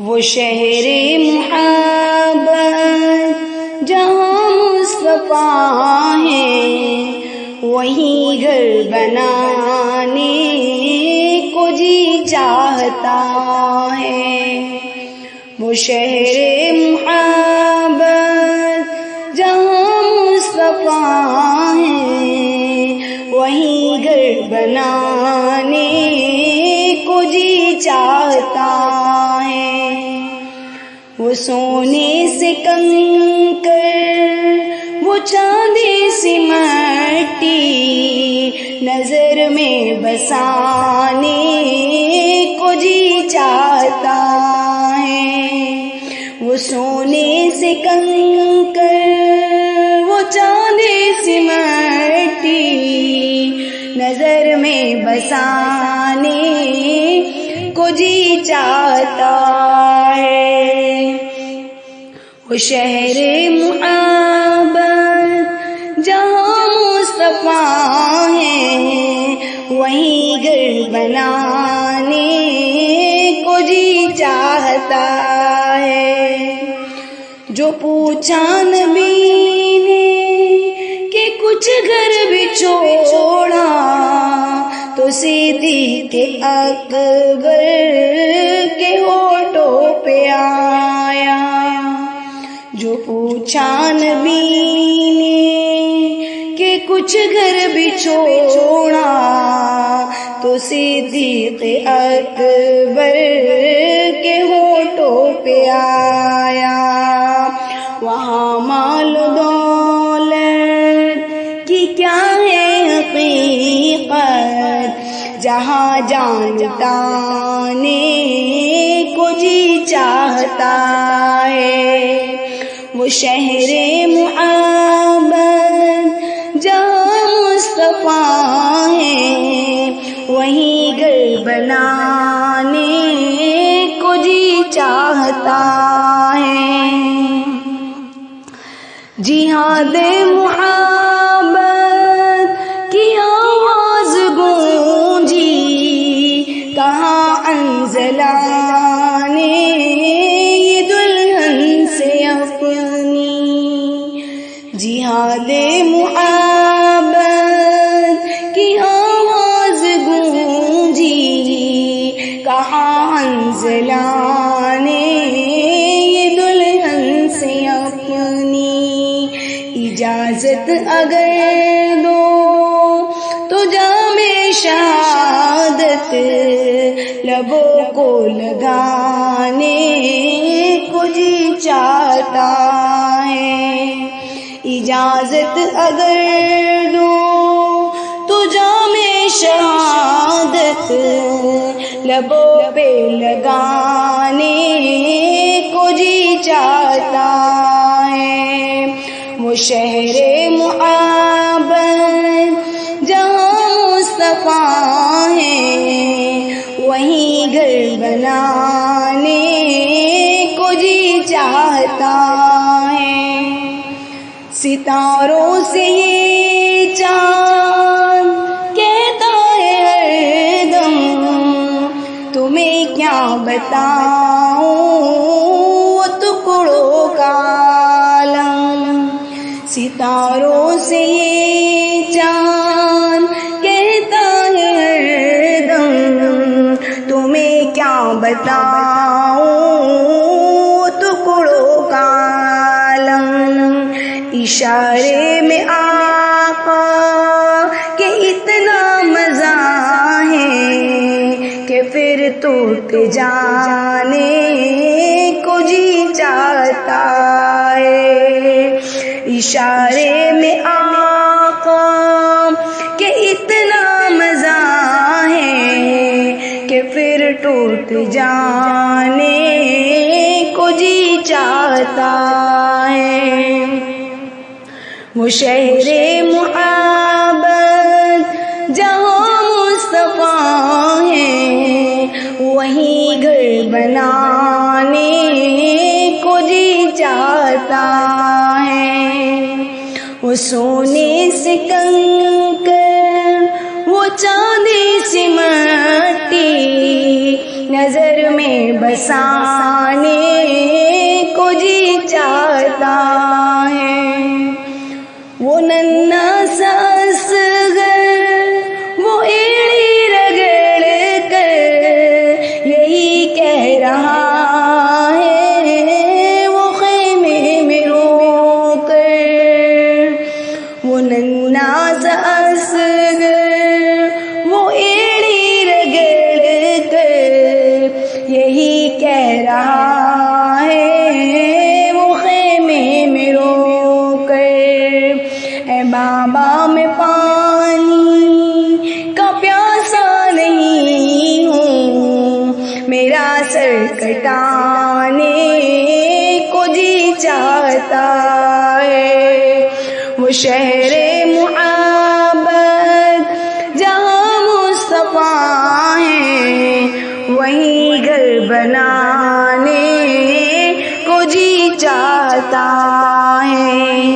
وہ شہر محبت جہاں مصطفیٰ ہے، وہیں گھر بنانے کو جی چاہتا ہے۔ وہ شہر محبت جہاں مصطفیٰ ہے، وہیں گھر بنانے کو جی چاہتا ہے۔ وہ سونے سے کنکر، وہ چاندی سی مٹی، نظر میں بسانے کو جی چاہتا ہے۔ وہ سونے سے کنکر، وہ چاندی سی مٹی، نظر میں بسانے کو جی چاہتا ہے۔ وہ شہر محبت جہاں مصطفیٰ ہے، وہیں گھر بنانے کو جی چاہتا ہے۔ جو پوچھا نبی نے کہ کچھ گھر بھی چھوڑا، تو صدیق اکبر کے ہونٹوں پہ آیا۔ جو پوچھا نبی نے کہ کچھ گھر بھی چھوڑا، تو صدیق اکبر کے ہونٹوں پہ آیا۔ وہاں مال و دولت کی کیا ہے حقیقت، جہاں جان لٹانے کو جی چاہتا ہے۔ وہ شہر محبت جہاں مصطفیٰ ہے، وہیں گھر بنانے کو جی چاہتا ہے۔ جہاد محبت کی آواز گونجی، کہاں انزلانے یہ دلہن سے اپنی۔ جہاد محبت کی آواز گونجی، کہاں انزلانے یہ دلہن سے اپنی۔ اجازت اگر دو تو جام شہادت لبوں کو لگانے کو جی چاہتا ہے۔ اجازت اگر دو تو جام شہادت لبوں پہ لگانے کو جی چاہتا ہے۔ وہ شہر محبت جہاں مصطفیٰ ہے، وہیں گھر بنانے کو جی چاہتا ہے۔ ستاروں سے یہ چاند کہتا ہے ہر دم، تمہیں کیا بتاؤں وہ ٹکڑوں کا عالم۔ ستاروں سے یہ چاند کہتا ہے ہر دم، تمہیں کیا بتاؤں ٹکڑوں کا عالم۔ اشارے میں آقا کہ اتنا مزہ ہے کہ پھر ٹوٹ جانے کو جی چاہتا ہے۔ اشارے میں آقا کہ اتنا مزہ ہے کہ پھر ٹوٹ جانے کو جی چاہتا ہے۔ وہ شہر محبت جہاں مصطفیٰ ہے، وہیں گھر بنانے کو جی چاہتا ہے۔ وہ سونے سے کنکر، وہ چاندی سی مٹی، نظر میں بسانے کو جی چاہتا ہے۔ وہ ننھا سا اصغر وہ ایڑی رگڑ کر یہی کہہ رہا ہے، وہ خیمے میں رو کر۔ وہ ننھا سا اصغر وہ ایڑی رگڑ کر یہی کہہ رہا ہے، وہ خیمے میں رو کر۔ اے بابا میں پانی کا پیاسا نہیں ہوں، میرا سر کٹانے کو جی چاہتا ہے۔ وہ شہر محبت جہاں مصطفیٰ ہے، وہیں گھر بنانے کو جی چاہتا ہے۔